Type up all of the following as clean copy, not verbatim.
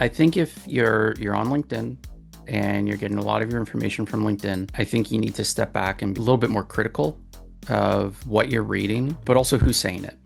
I think if you're on LinkedIn and you're getting a lot of your information from LinkedIn, I think you need to step back and be a little bit more critical of what you're reading, but also who's saying it,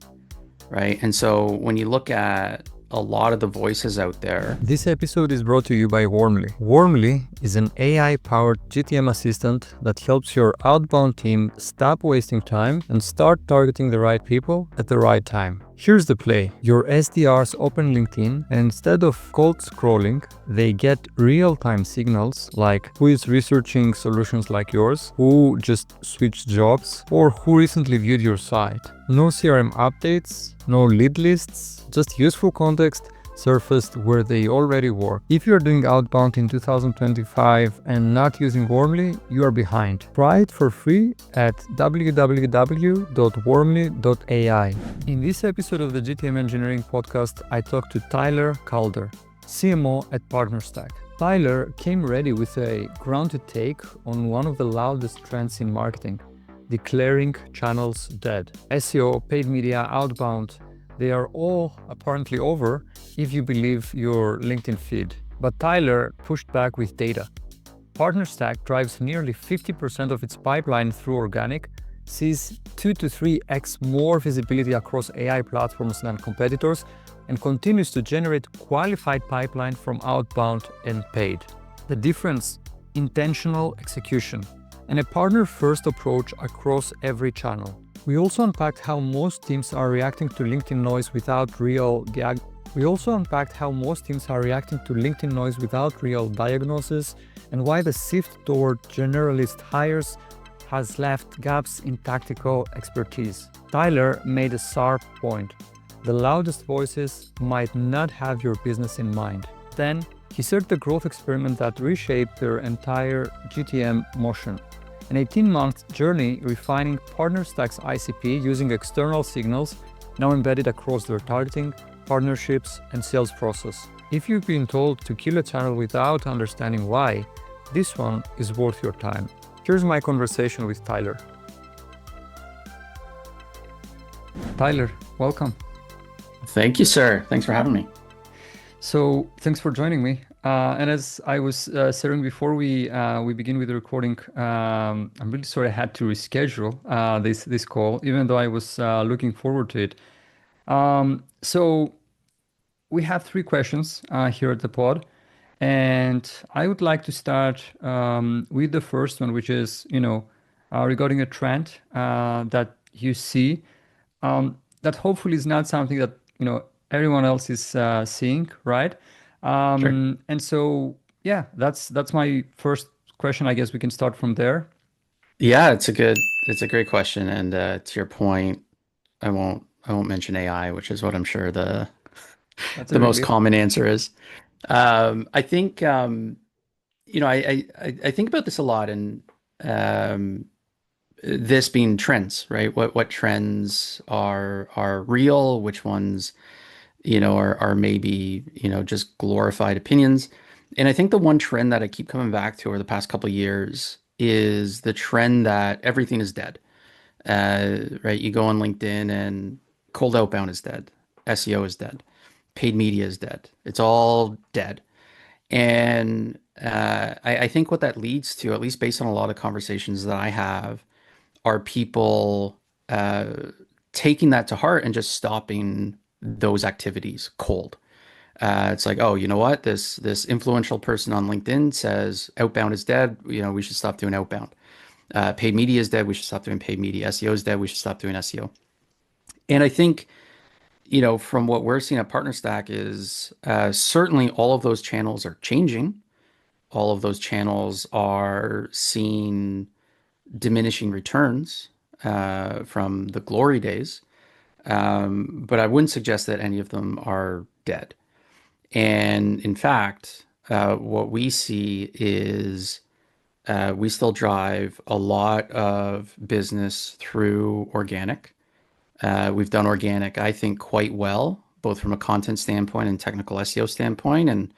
right? And so when you look at a lot of the voices out there. This episode is brought to you by Warmly. Warmly is an AI-powered GTM assistant that helps your outbound team stop wasting time and start targeting the right people at the right time. Here's the play. Your SDRs open LinkedIn, and instead of cold scrolling, they get real-time signals like who is researching solutions like yours, who just switched jobs, or who recently viewed your site. No CRM updates, no lead lists, just useful context surfaced where they already work. If you're doing outbound in 2025 and not using Warmly, you are behind. Try it for free at www.warmly.ai. In this episode of the GTM Engineering Podcast, I talked to Tyler Calder, CMO at PartnerStack. Tyler came ready with a grounded take on one of the loudest trends in marketing: declaring channels dead. SEO, paid media, outbound, they are all apparently over if you believe your LinkedIn feed. But Tyler pushed back with data. PartnerStack drives nearly 50% of its pipeline through organic, sees 2 to 3x more visibility across AI platforms than competitors, and continues to generate qualified pipeline from outbound and paid. The difference: intentional execution and a partner-first approach across every channel. We also unpacked how most teams are reacting to LinkedIn noise without real diagnosis, and why the shift toward generalist hires has left gaps in tactical expertise. Tyler made a sharp point: the loudest voices might not have your business in mind. Then he shared the growth experiment that reshaped their entire GTM motion. An 18-month journey refining PartnerStack's ICP using external signals now embedded across their targeting, partnerships, and sales process. If you've been told to kill a channel without understanding why, this one is worth your time. Here's my conversation with Tyler. Tyler, welcome. Thank you, sir. Thanks for having me. So thanks for joining me. And as I was saying before we begin with the recording, I'm really sorry I had to reschedule this call, even though I was looking forward to it. So we have 3 questions here at the pod, and I would like to start with the first one, which is, regarding a trend that you see, that hopefully is not something that everyone else is seeing, right? Sure. And so, yeah, that's my first question. I guess we can start from there. Yeah, it's a great question. And to your point, I won't mention AI, which is what I'm sure That's a the most relief. common answer is. I think I think about this a lot, and um, this being trends, right? What trends are real, which ones are maybe just glorified opinions. And I think the one trend that I keep coming back to over the past couple of years is the trend that everything is dead. Right? You go on LinkedIn and cold outbound is dead, SEO is dead, paid media is dead. It's all dead. And I think what that leads to, at least based on a lot of conversations that I have, are people taking that to heart and just stopping those activities cold. It's like, oh, you know what? This influential person on LinkedIn says outbound is dead. We should stop doing outbound. Paid media is dead. We should stop doing paid media. SEO is dead. We should stop doing SEO. And I think, from what we're seeing at PartnerStack is certainly all of those channels are changing. All of those channels are seeing diminishing returns from the glory days. But I wouldn't suggest that any of them are dead. And in fact, what we see is we still drive a lot of business through organic. We've done organic, I think, quite well, both from a content standpoint and technical SEO standpoint, and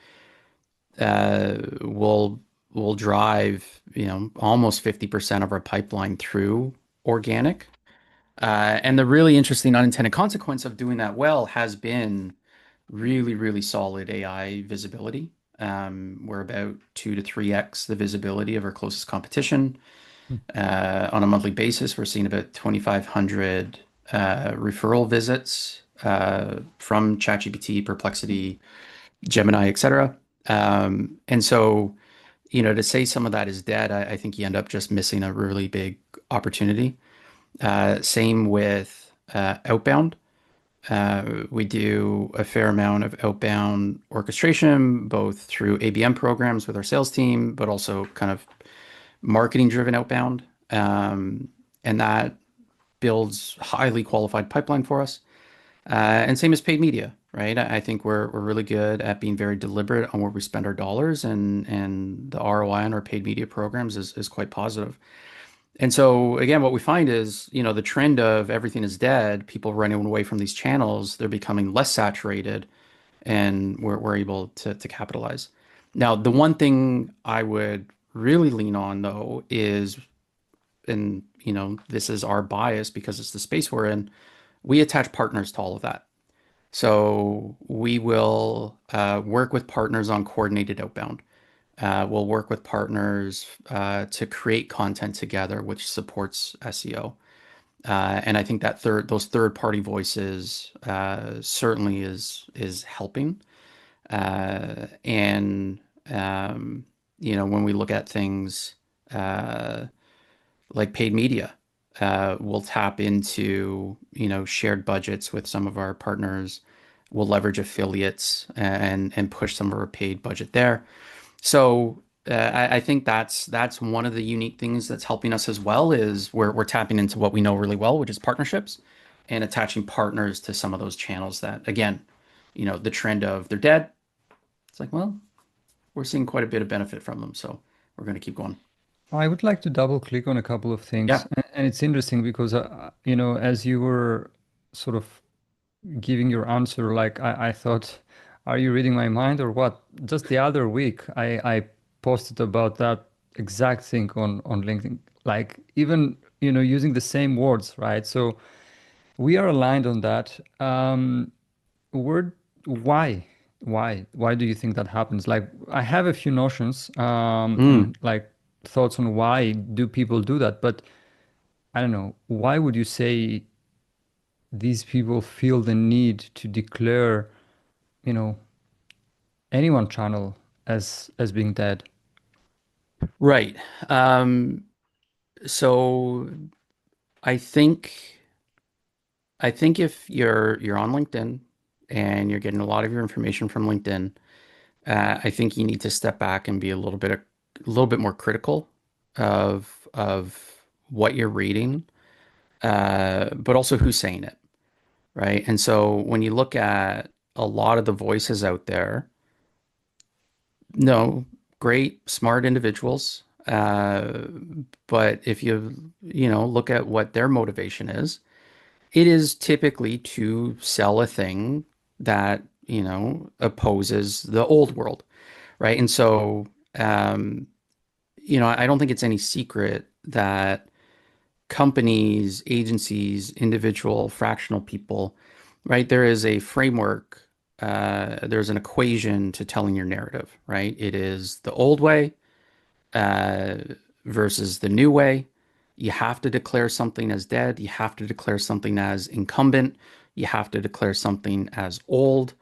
we'll drive, almost 50% of our pipeline through organic. And the really interesting unintended consequence of doing that well has been really, really solid AI visibility. We're about 2 to 3x the visibility of our closest competition. Hmm. On a monthly basis, we're seeing about 2,500 referral visits from ChatGPT, Perplexity, Gemini, etc. And so, to say some of that is dead, I think you end up just missing a really big opportunity. Same with outbound. We do a fair amount of outbound orchestration, both through ABM programs with our sales team, but also kind of marketing driven outbound. And that builds highly qualified pipeline for us. And same as paid media, right? I think we're really good at being very deliberate on where we spend our dollars, and the ROI on our paid media programs is quite positive. And so again, what we find is, the trend of everything is dead, people running away from these channels, they're becoming less saturated, and we're able to capitalize. Now, the one thing I would really lean on though is, and this is our bias because it's the space we're in, we attach partners to all of that. So we will work with partners on coordinated outbound. We'll work with partners to create content together, which supports SEO. And I think that those third party voices certainly is helping. And when we look at things uh, like paid media, we'll tap into shared budgets with some of our partners. We'll leverage affiliates and push some of our paid budget there. So I think that's one of the unique things that's helping us as well is we're tapping into what we know really well, which is partnerships, and attaching partners to some of those channels that, again, the trend of they're dead. It's like, well, we're seeing quite a bit of benefit from them, so we're going to keep going. I would like to double click on a couple of things. Yeah. And it's interesting because, as you were sort of giving your answer, like I thought, are you reading my mind or what? Just the other week, I posted about that exact thing on LinkedIn, like even, using the same words, right? So we are aligned on that. Where, why? Why do you think that happens? Like, I have a few notions, Mm. and like thoughts on why do people do that, but I don't know. Why would you say these people feel the need to declare, you know, any one channel as being dead? Right. Um, so I think I think if you're on LinkedIn and you're getting a lot of your information from LinkedIn, I think you need to step back and be a little bit more critical of what you're reading, but also who's saying it, right? And so when you look at a lot of the voices out there, no, great, smart individuals, but if look at what their motivation is, it is typically to sell a thing that, opposes the old world, right? And so, I don't think it's any secret that companies, agencies, individual, fractional people, right? There is a framework, there's an equation to telling your narrative, right? It is the old way uh, versus the new way. You have to declare something as dead. You have to declare something as incumbent. You have to declare something as old.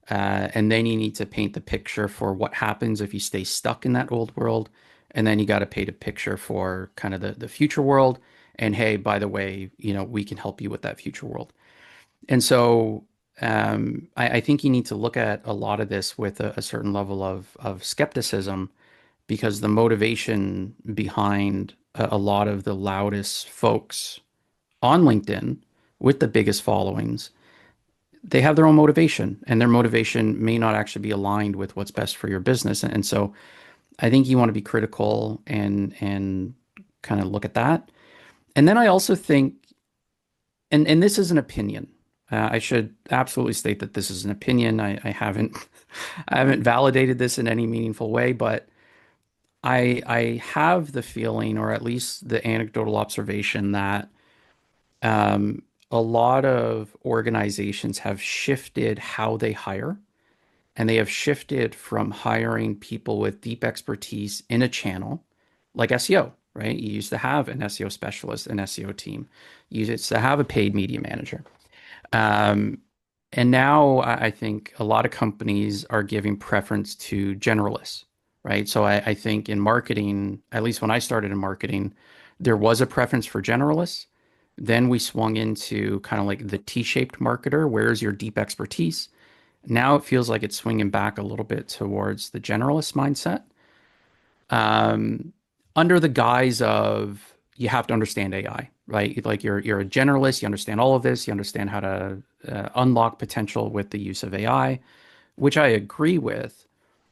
And then you need to paint the picture for what happens if you stay stuck in that old world. And then you got to paint a picture for kind of the future world. And hey, by the way, we can help you with that future world. And so I think you need to look at a lot of this with a certain level of skepticism because the motivation behind a lot of the loudest folks on LinkedIn with the biggest followings, they have their own motivation, and their motivation may not actually be aligned with what's best for your business. And so I think you want to be critical and kind of look at that. And then I also think, and this is an opinion. I should absolutely state that this is an opinion. I haven't I haven't validated this in any meaningful way, but I have the feeling, or at least the anecdotal observation, that a lot of organizations have shifted how they hire, and they have shifted from hiring people with deep expertise in a channel like SEO, right? You used to have an SEO specialist, an SEO team. You used to have a paid media manager. Um, and now I think a lot of companies are giving preference to generalists, right? So I think in marketing, at least when I started in marketing, there was a preference for generalists. Then we swung into kind of like the T-shaped marketer. Where's your deep expertise? Now it feels like it's swinging back a little bit towards the generalist mindset, um, under the guise of you have to understand AI, right? Like you're a generalist, you understand all of this, you understand how to unlock potential with the use of AI, which I agree with.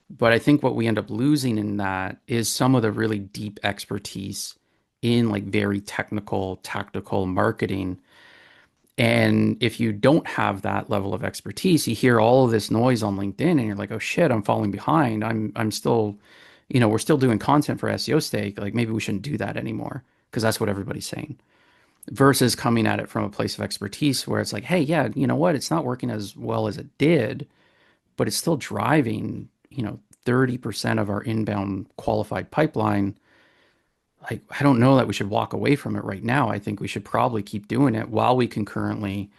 But I think what we end up losing in that is some of the really deep expertise in like very technical, tactical marketing. And if you don't have that level of expertise, you hear all of this noise on LinkedIn and you're like, oh shit, I'm falling behind. I'm still, we're still doing content for SEO stake. Like maybe we shouldn't do that anymore because that's what everybody's saying. Versus coming at it from a place of expertise where it's like, hey, yeah, you know what? It's not working as well as it did, but it's still driving, 30% of our inbound qualified pipeline. Like, I don't know that we should walk away from it right now. I think we should probably keep doing it while we concurrently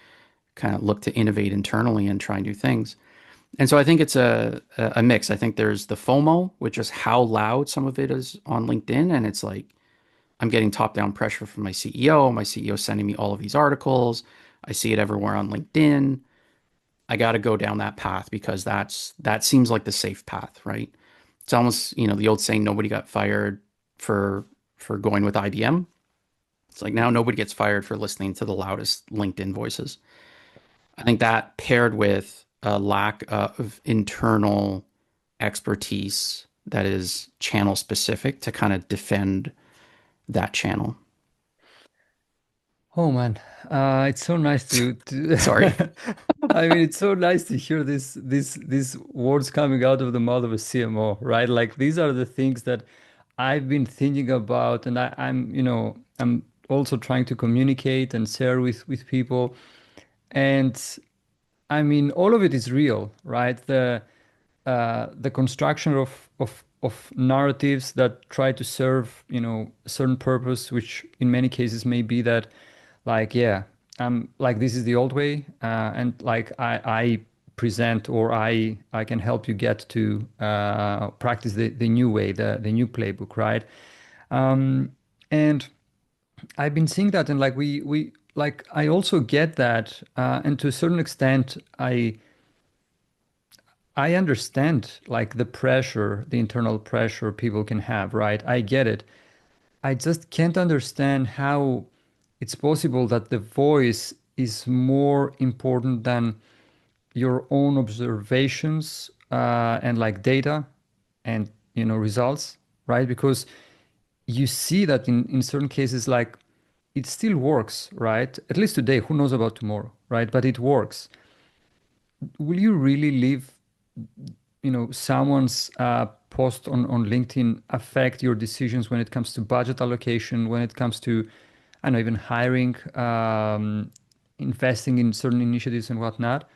kind of look to innovate internally and try new things. And so I think it's a mix. I think there's the FOMO, which is how loud some of it is on LinkedIn. And it's like, I'm getting top-down pressure from my CEO. My CEO is sending me all of these articles. I see it everywhere on LinkedIn. I got to go down that path because that seems like the safe path, right? It's almost, the old saying, nobody got fired for going with IBM. It's like now nobody gets fired for listening to the loudest LinkedIn voices. I think that paired with a lack of internal expertise that is channel specific to kind of defend that channel. Oh man, it's so nice to Sorry. I mean, it's so nice to hear these words coming out of the mouth of a CMO, right? Like these are the things that I've been thinking about, and I'm also trying to communicate and share with people. And I mean, all of it is real, right? The construction of narratives that try to serve, a certain purpose, which in many cases may be that, like, yeah, like this is the old way, and like I present or I can help you get to practice the new way, the new playbook, right? And I've been seeing that, and like we like I also get that, and to a certain extent, I understand like the pressure, the internal pressure people can have, right? I get it. I just can't understand how it's possible that the voice is more important than your own observations, and like data and results, right? Because you see that in certain cases, like it still works, right? At least today, who knows about tomorrow, right? But it works. Will you really leave someone's post on LinkedIn affect your decisions when it comes to budget allocation, when it comes to, I don't know, even hiring, investing in certain initiatives and whatnot?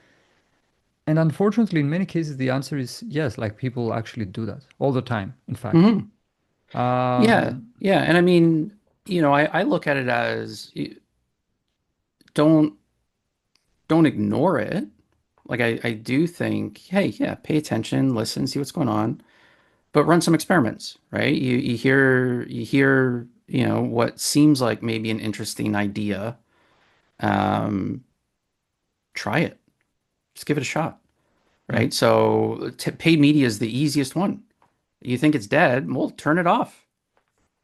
And unfortunately, in many cases, the answer is yes, like people actually do that all the time, in fact. Hmm. Yeah. Um, Yeah. And I mean, I look at it as don't don't ignore it. Like I do think, hey, yeah, pay attention, listen, see what's going on, but run some experiments, right? You hear, what seems like maybe an interesting idea. Um, Try it. Just give it a shot, yeah. right? So paid media is the easiest one. You think it's dead, well, turn it off.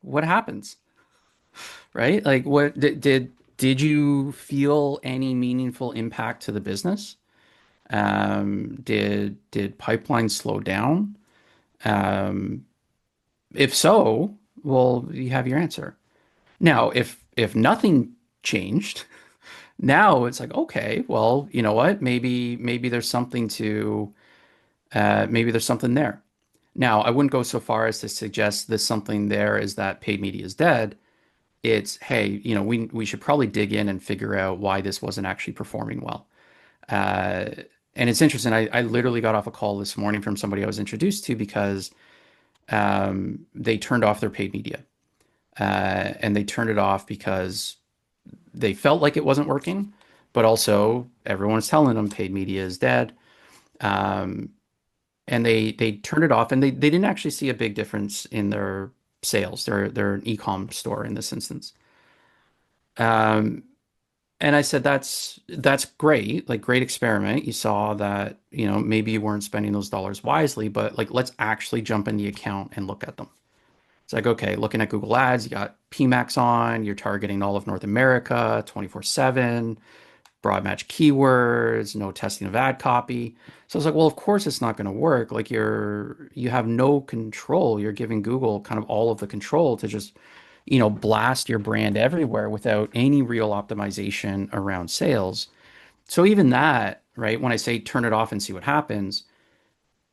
What happens, right? Like what did you feel any meaningful impact to the business? Did pipelines slow down? Um, if so, well, you have your answer. Now, if nothing changed, now it's like, okay, well, you know what? Maybe there's something to maybe there's something there. Now, I wouldn't go so far as to suggest there's something there is that paid media is dead. It's, hey, we should probably dig in and figure out why this wasn't actually performing well. Uh, and it's interesting. I literally got off a call this morning from somebody I was introduced to because they turned off their paid media. And they turned it off because they felt like it wasn't working, but also everyone's telling them paid media is dead. Um, and they turned it off, and they didn't actually see a big difference in their sales. They're an e-com store in this instance. Um, and I said, that's great, like great experiment. You saw that, maybe you weren't spending those dollars wisely, but like let's actually jump in the account and look at them. It's like, okay, looking at Google Ads, you got PMAX on, you're targeting all of North America 24/7, broad match keywords, no testing of ad copy. So I was like, well, of course it's not going to work. Like you have no control. You're giving Google kind of all of the control to just, blast your brand everywhere without any real optimization around sales. So even that, right, when I say turn it off and see what happens,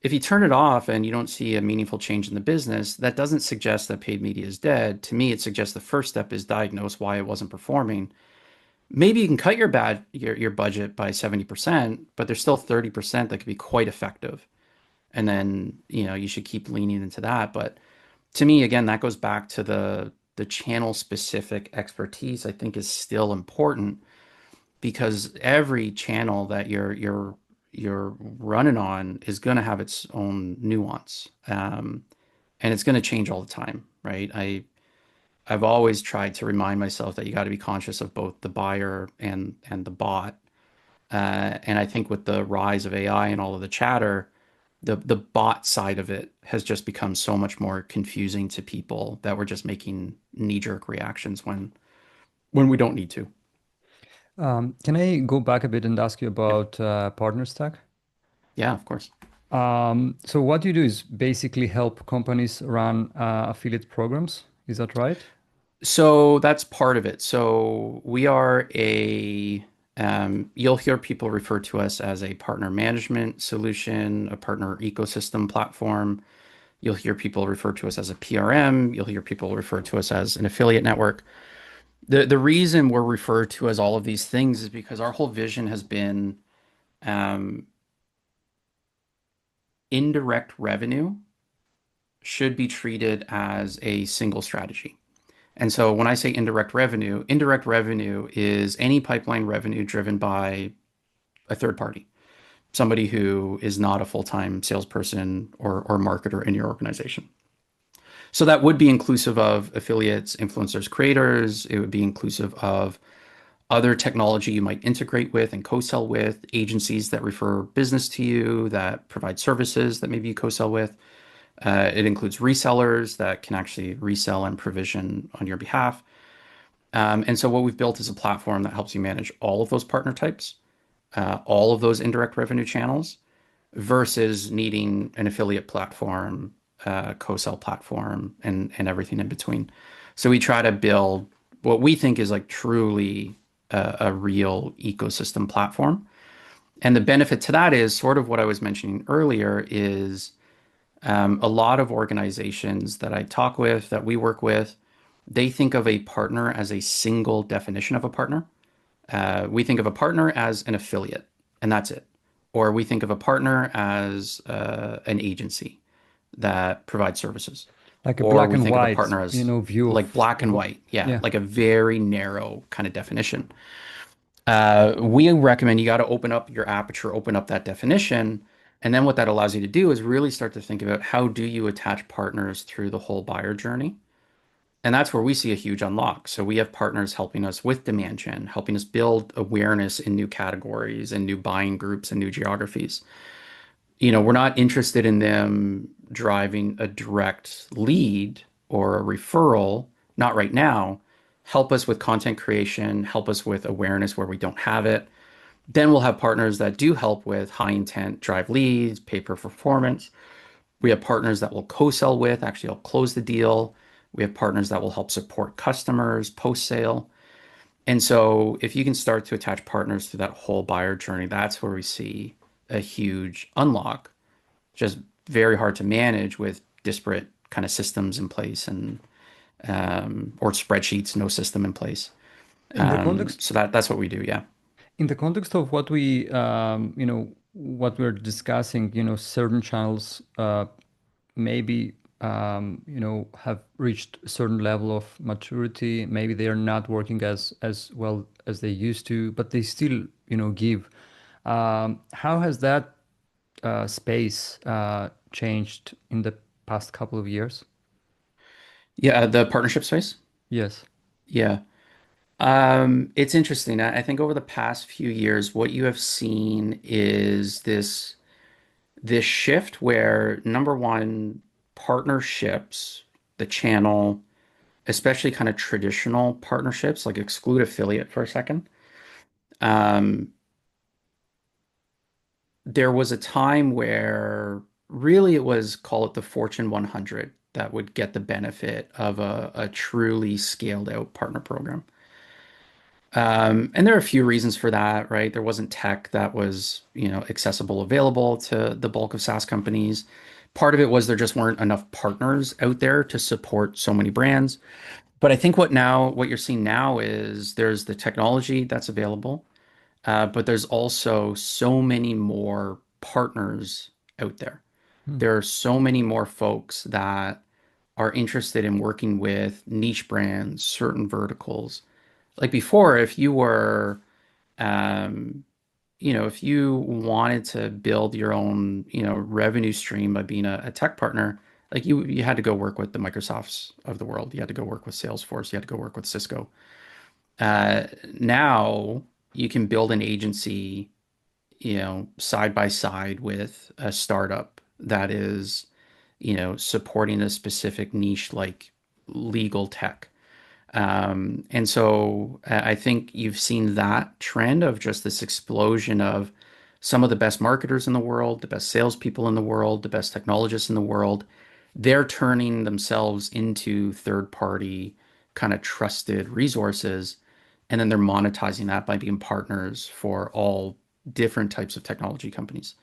if you turn it off and you don't see a meaningful change in the business, that doesn't suggest that paid media is dead. To me, it suggests the first step is diagnose why it wasn't performing. Maybe you can cut your budget by 70%, but there's still 30% that could be quite effective. And then, you should keep leaning into that. But to me, again, that goes back to the channel specific expertise I think is still important because every channel that you're running on is going to have its own nuance. And it's going to change all the time, right? I've always tried to remind myself that you got to be conscious of both the buyer and the bot. And I think with the rise of AI and all of the chatter, the bot side of it has just become so much more confusing to people that we're just making knee-jerk reactions when we don't need to. Can I go back a bit and ask you Yeah. about PartnerStack? Yeah, of course. So what you do is basically help companies run affiliate programs. Is that right? So that's part of it. So we are you'll hear people refer to us as a partner management solution, a partner ecosystem platform. You'll hear people refer to us as a PRM. You'll hear people refer to us as an affiliate network. The reason we're referred to as all of these things is because our whole vision has been um, indirect revenue should be treated as a single strategy. And so when I say indirect revenue is any pipeline revenue driven by a third party, somebody who is not a full-time salesperson or marketer in your organization. So that would be inclusive of affiliates, influencers, creators. It would be inclusive of other technology you might integrate with and co-sell with, agencies that refer business to you, that provide services that maybe you co-sell with. It includes resellers that can actually resell and provision on your behalf. And so what we've built is a platform that helps you manage all of those partner types, all of those indirect revenue channels, versus needing an affiliate platform, co-sell platform, and everything in between. So we try to build what we think is like truly a real ecosystem platform. And the benefit to that is sort of what I was mentioning earlier is a lot of organizations that I talk with, that we work with, they think of a partner as a single definition of a partner. We think of a partner as an affiliate, and that's it. Or we think of a partner as an agency that provides services. Like a Or black we and think of a white, partner as view like of black the and whole. white. Yeah, Yeah. like a very narrow kind of definition. We recommend you got to open up your aperture, open up that definition. And then what that allows you to do is really start to think about how do you attach partners through the whole buyer journey. And that's where we see a huge unlock. So we have partners helping us with demand gen, helping us build awareness in new categories and new buying groups and new geographies. We're not interested in them driving a direct lead or a referral, not right now. Help us with content creation, help us with awareness where we don't have it. Then we'll have partners that do help with high intent drive leads, pay per performance. We have partners that will co-sell with, actually, will close the deal. We have partners that will help support customers post sale. And so, if you can start to attach partners to that whole buyer journey, that's where we see a huge unlock. Just very hard to manage with disparate kind of systems in place or spreadsheets, no system in place. In the context So that's what we do. Yeah. in the context of what we what we're discussing, certain channels maybe have reached a certain level of maturity. Maybe they are not working as well as they used to, but they still give. How has that space changed in the past couple of years? Yeah. The partnership space. Yes. Yeah. It's interesting. I think over the past few years, what you have seen is this shift where number one, partnerships, the channel, especially kind of traditional partnerships, like exclude affiliate for a second. Um, there was a time where really it was, call it the Fortune 100, that would get the benefit of a truly scaled out partner program. And there are a few reasons for that, right? There wasn't tech that was, accessible, available to the bulk of SaaS companies. Part of it was there just weren't enough partners out there to support so many brands. But I think what you're seeing now is there's the technology that's available, but there's also so many more partners out there. Hmm. There are so many more folks that are interested in working with niche brands, certain verticals. Like before, if you were, um, if you wanted to build your own, revenue stream by being a tech partner, like you had to go work with the Microsofts of the world. You had to go work with Salesforce. You had to go work with Cisco. Now you can build an agency, side by side with a startup that is, supporting a specific niche like legal tech. And so I think you've seen that trend of just this explosion of some of the best marketers in the world, the best salespeople in the world, the best technologists in the world. They're turning themselves into third party kind of trusted resources. And then they're monetizing that by being partners for all different types of technology companies.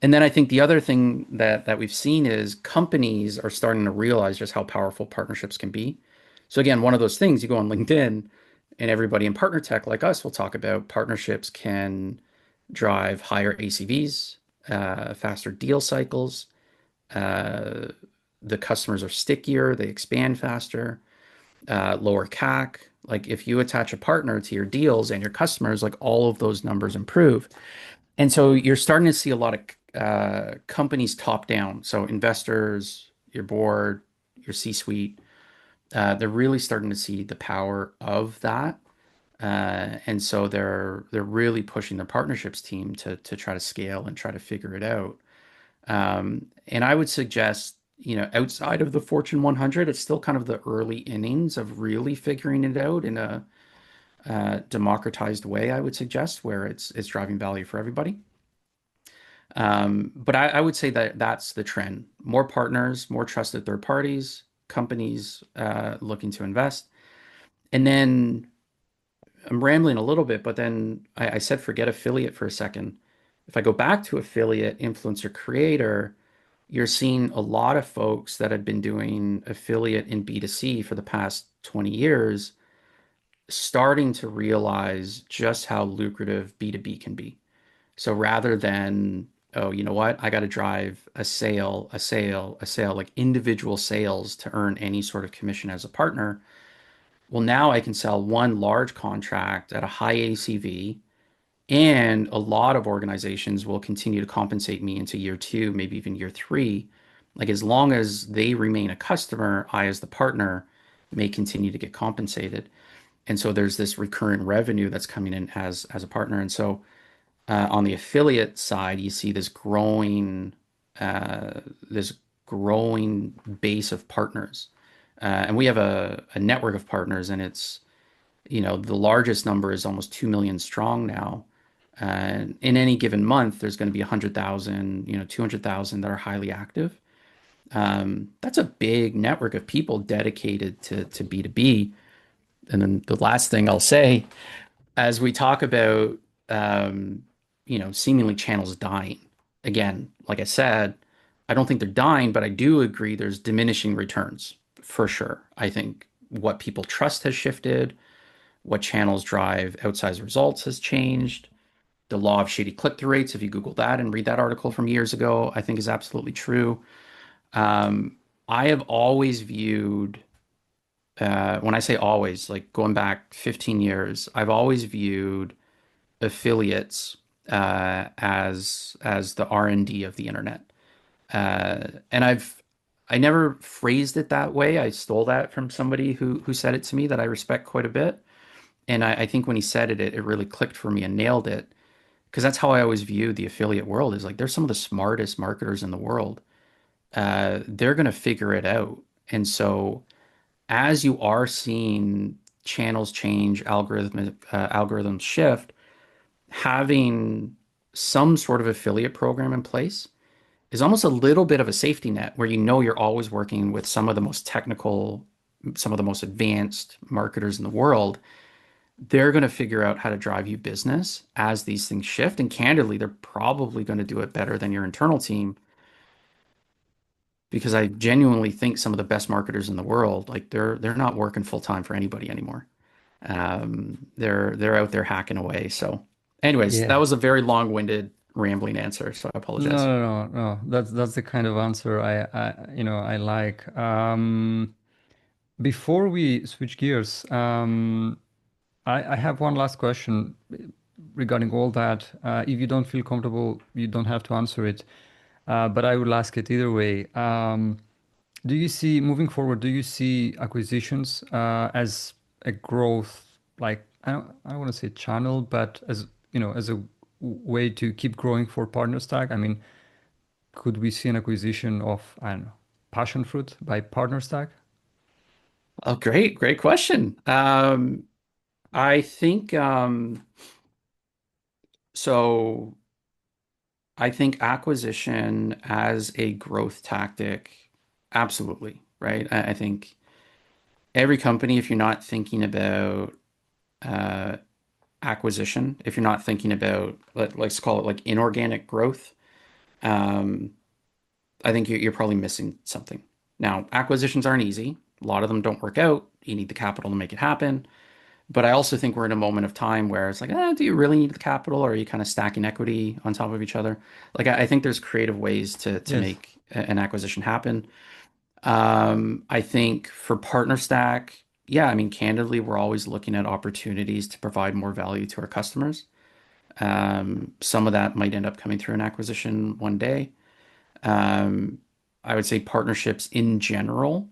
And then I think the other thing that we've seen is companies are starting to realize just how powerful partnerships can be. So again, one of those things you go on LinkedIn and everybody in partner tech like us will talk about partnerships can drive higher ACVs, faster deal cycles. Uh, the customers are stickier, they expand faster, lower CAC. Like if you attach a partner to your deals and your customers, like all of those numbers improve. And so you're starting to see a lot of companies top down. So investors, your board, your C-suite, they're really starting to see the power of that. And so they're really pushing their partnerships team to try to scale and try to figure it out. And I would suggest, outside of the Fortune 100, it's still kind of the early innings of really figuring it out in a democratized way, I would suggest, where it's driving value for everybody. But I would say that that's the trend. More partners, more trusted third parties, companies looking to invest. And then I'm rambling a little bit, but then I said forget affiliate for a second. If I go back to affiliate, influencer, creator, you're seeing a lot of folks that have been doing affiliate in B2C for the past 20 years starting to realize just how lucrative B2B can be. So rather than, oh, you know what, I got to drive a sale, a sale, a sale, like individual sales to earn any sort of commission as a partner. Well, now I can sell one large contract at a high ACV, and a lot of organizations will continue to compensate me into year two, maybe even year three. Like as long as they remain a customer, I, as the partner, may continue to get compensated. And so there's this recurring revenue that's coming in as a partner. And so on the affiliate side, you see uh, this growing base of partners, and we have a network of partners, and it's the largest number is almost 2 million strong now. And in any given month, there's going to be 100,000, 200,000 that are highly active. That's a big network of people dedicated to B2B. And then the last thing I'll say as we talk about, um, seemingly channels dying. Again, like I said, I don't think they're dying, but I do agree there's diminishing returns for sure. I think what people trust has shifted, what channels drive outsized results has changed. The law of shady click-through rates, if you Google that and read that article from years ago, I think is absolutely true. Um, I have always viewed, when I say always, like going back 15 years, I've always viewed affiliates as the R&D of the internet. And I never phrased it that way. I stole that from somebody who said it to me that I respect quite a bit. And I think when he said it, it really clicked for me and nailed it. Because that's how I always view the affiliate world is like they're some of the smartest marketers in the world. They're going to figure it out. And so as you are seeing channels change, algorithms shift, having some sort of affiliate program in place is almost a little bit of a safety net where you know you're always working with some of the most technical, some of the most advanced marketers in the world. They're going to figure out how to drive you business as these things shift. And candidly, they're probably going to do it better than your internal team because I genuinely think some of the best marketers in the world, like they're not working full time for anybody anymore. They're out there hacking away. So, anyways, that Yeah. was a very long-winded, rambling answer, so I No, apologize. no, no, no. That's the kind of answer I like. Before we switch gears, I have one last question regarding all that. If you don't feel comfortable, you don't have to answer it. But I will ask it either way. Do you see, moving forward, do you see acquisitions as a growth, like, I don't want to say channel, but as, as a way to keep growing for PartnerStack? I mean, could we see an acquisition of, I don't know, passion fruit by PartnerStack? Oh, great question. I think so. I think acquisition as a growth tactic, absolutely, right? I think every company, if you're not thinking about uh, acquisition, if you're not thinking about, let's call it like inorganic growth, um, I think you're probably missing something. Now, acquisitions aren't easy. A lot of them don't work out. You need the capital to make it happen. But I also think we're in a moment of time where it's like, do you really need the capital, or are you kind of stacking equity on top of each other? Like, I think there's creative ways to Yes. make an acquisition happen. I think for PartnerStack, yeah, I mean, candidly, we're always looking at opportunities to provide more value to our customers. Some of that might end up coming through an acquisition one day. Um, I would say partnerships in general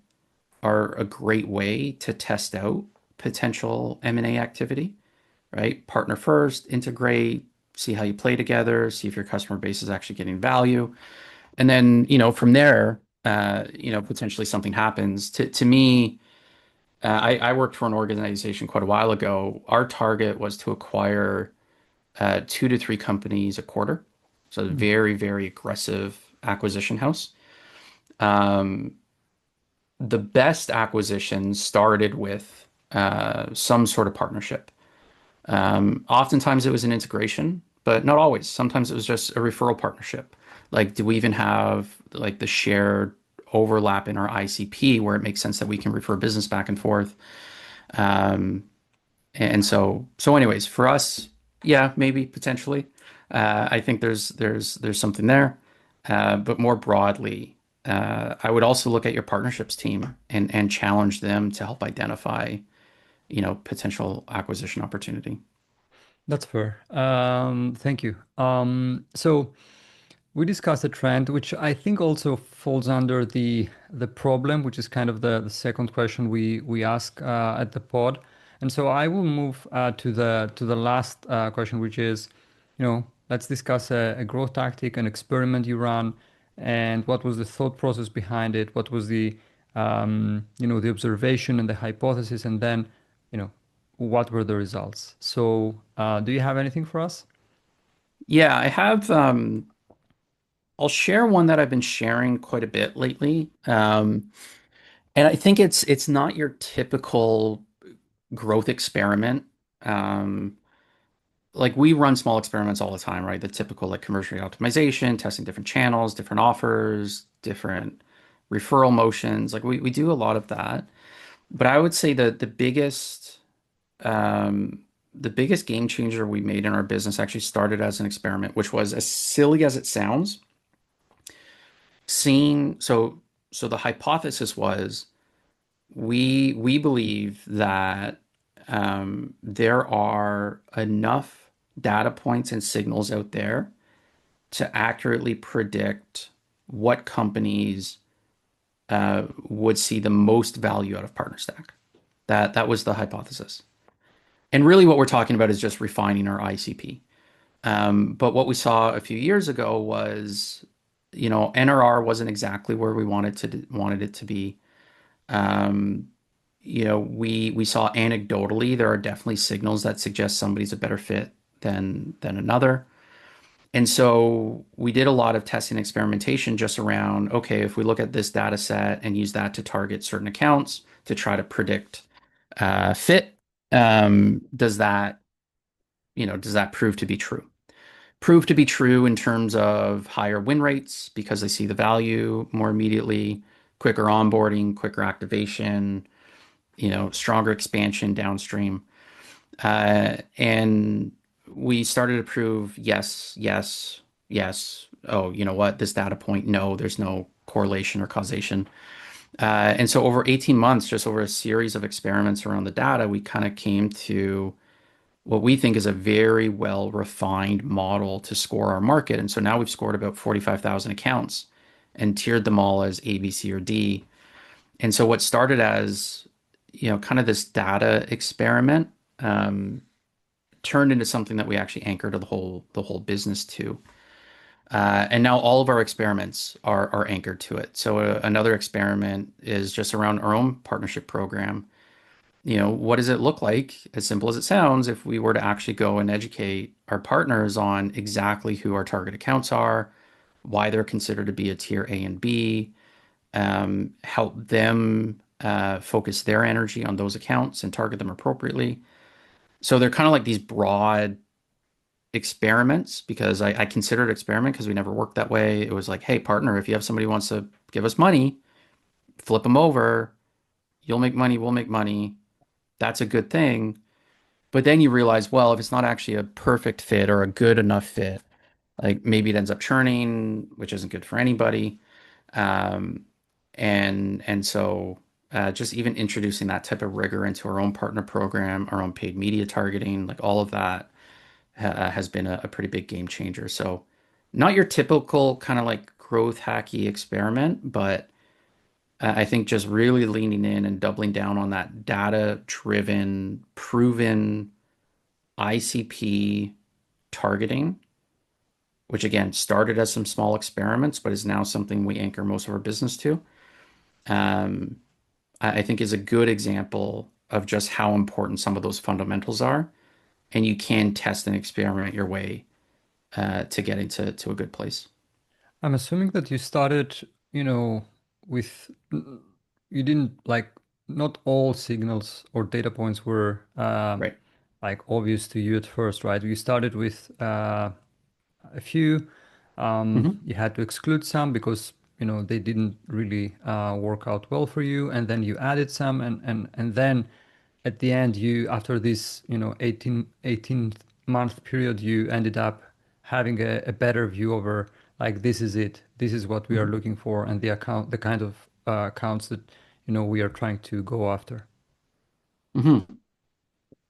are a great way to test out potential M&A activity, right? Partner first, integrate, see how you play together, see if your customer base is actually getting value. And then, from there, potentially something happens. To me, I worked for an organization quite a while ago. Our target was to acquire 2 to 3 companies a quarter. So Mm. very, very aggressive acquisition house. Um, the best acquisitions started with some sort of partnership. Oftentimes it was an integration, but not always. Sometimes it was just a referral partnership. Like, do we even have like the shared overlap in our ICP where it makes sense that we can refer business back and forth? Um, and so anyways, for us, yeah, maybe potentially. I think there's something there. But more broadly, I would also look at your partnerships team and challenge them to help identify, potential acquisition opportunity. That's fair. Thank you. So we discussed a trend, which I think also falls under the problem, which is kind of the second question we ask at the pod. And so I will move to the last question, which is, let's discuss a growth tactic, an experiment you run, and what was the thought process behind it? What was the observation and the hypothesis, and then, you know, what were the results? So, do you have anything for us? Yeah, I have. I'll share one that I've been sharing quite a bit lately. And I think it's not your typical growth experiment. Um, like we run small experiments all the time, right? The typical like conversion rate optimization, testing different channels, different offers, different referral motions. Like we do a lot of that. But I would say that um, the biggest game changer we made in our business actually started as an experiment, which was as silly as it sounds. Seeing so the hypothesis was we believe that there are enough data points and signals out there to accurately predict what companies would see the most value out of PartnerStack. That was the hypothesis. And really, what we're talking about is just refining our ICP. But what we saw a few years ago was, NRR wasn't exactly where we wanted it to be. Um, we saw anecdotally there are definitely signals that suggest somebody's a better fit than another. And so we did a lot of testing and experimentation just around, okay, if we look at this data set and use that to target certain accounts to try to predict fit, does that prove to be true? Prove to be true in terms of higher win rates because they see the value more immediately, quicker onboarding, quicker activation, stronger expansion downstream. And we started to prove yes, yes, yes. Oh, you know what? This data point, no, there's no correlation or causation. And so over 18 months, just over a series of experiments around the data, we kind of came to what we think is a very well refined model to score our market. And so now we've scored about 45,000 accounts and tiered them all as A, B, C, or D. And so what started as, kind of this data experiment, um, turned into something that we actually anchored the whole business to. And now all of our experiments are anchored to it. So another experiment is just around our own partnership program. What does it look like, as simple as it sounds, if we were to actually go and educate our partners on exactly who our target accounts are, why they're considered to be a tier A and B, help them focus their energy on those accounts and target them appropriately. So they're kind of like these broad experiments because I consider it experiment because we never worked that way. It was like, hey, partner, if you have somebody who wants to give us money, flip them over. You'll make money, we'll make money. That's a good thing. But then you realize, well, if it's not actually a perfect fit or a good enough fit, like maybe it ends up churning, which isn't good for anybody. Um, and so just even introducing that type of rigor into our own partner program, our own paid media targeting, like all of that has been a pretty big game changer. So not your typical kind of like growth hacky experiment, but I think just really leaning in and doubling down on that data driven, proven ICP targeting, which again started as some small experiments, but is now something we anchor most of our business to. Um, I think is a good example of just how important some of those fundamentals are. And you can test and experiment your way to getting to a good place. I'm assuming that you started, with you didn't like not all signals or data points were Right. like obvious to you at first, right? You started with a few. Hmm. You had to exclude some because they didn't really work out well for you, and then you added some, and then at the end, you after this 18 month period, you ended up having a better view over like this is it, this is what we are Hmm. looking for, and the kind of accounts that we are trying to go after. Hmm.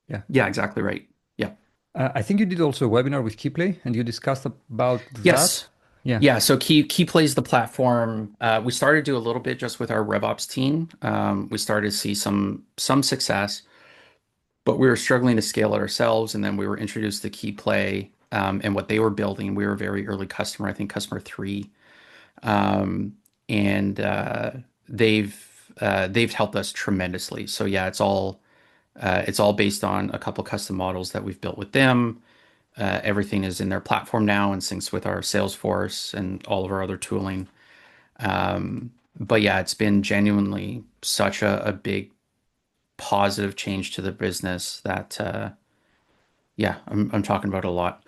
Yeah. Yeah, exactly right. Yeah. I think you did also a webinar with Keyplay, and you discussed about that. Yes. Yeah. Yeah. So Key plays the platform. We started to do a little bit just with our RevOps team. We started to see some success, but we were struggling to scale it ourselves. And then we were introduced to Key Play and what they were building. We were a very early customer, I think customer three. And they've helped us tremendously. So yeah, it's all based on a couple custom models that we've built with them. Everything is in their platform now and syncs with our Salesforce and all of our other tooling. But yeah, it's been genuinely such a big positive change to the business that yeah, I'm talking about a lot.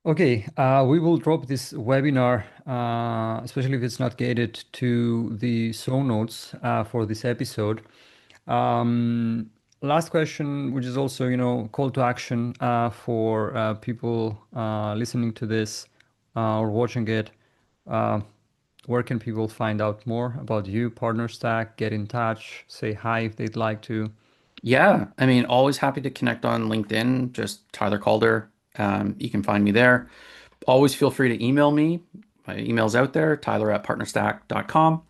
Okay, we will drop this webinar, especially if it's not gated, to the show notes for this episode. Um, Last question, which is also, call to action for people listening to this or watching it. Uh, where can people find out more about you, PartnerStack, get in touch, say hi if they'd like to? Yeah, I mean, always happy to connect on LinkedIn, just Tyler Calder. You can find me there. Always feel free to email me. My email's out there, tyler@partnerstack.com.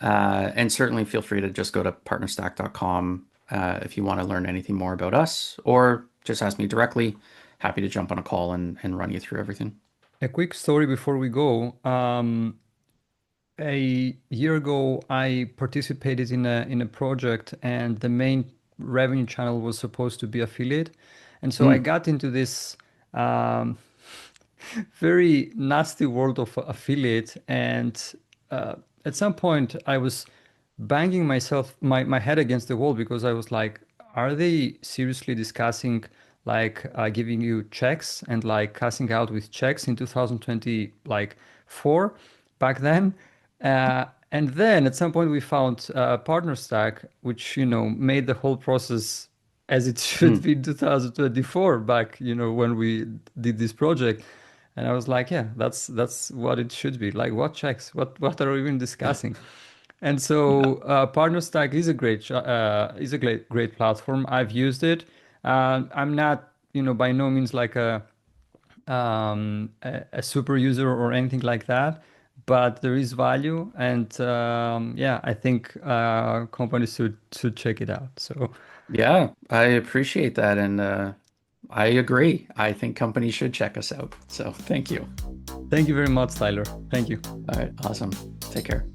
And certainly feel free to just go to partnerstack.com if you want to learn anything more about us, or just ask me directly. Happy to jump on a call and run you through everything. A quick story before we go. A year ago, I participated in a project, and the main revenue channel was supposed to be affiliate, and so I Mm, got into this um, very nasty world of affiliate. And at some point, I was banging my head against the wall because I was like, are they seriously discussing like giving you checks and like casting out with checks in 2020 like four back then? And then at some point we found PartnerStack, which made the whole process as it should mm. be in 2024 back when we did this project. And I was like, yeah, that's what it should be. Like, what checks? What are we even discussing? And Yeah. so, PartnerStack is a great platform. I've used it. I'm not, by no means like a super user or anything like that, but there is value, and yeah, I think companies should check it out. So, Yeah, I appreciate that. And I agree. I think companies should check us out. So thank you. thank you very much, Tyler. Thank you. All right, awesome. Take care.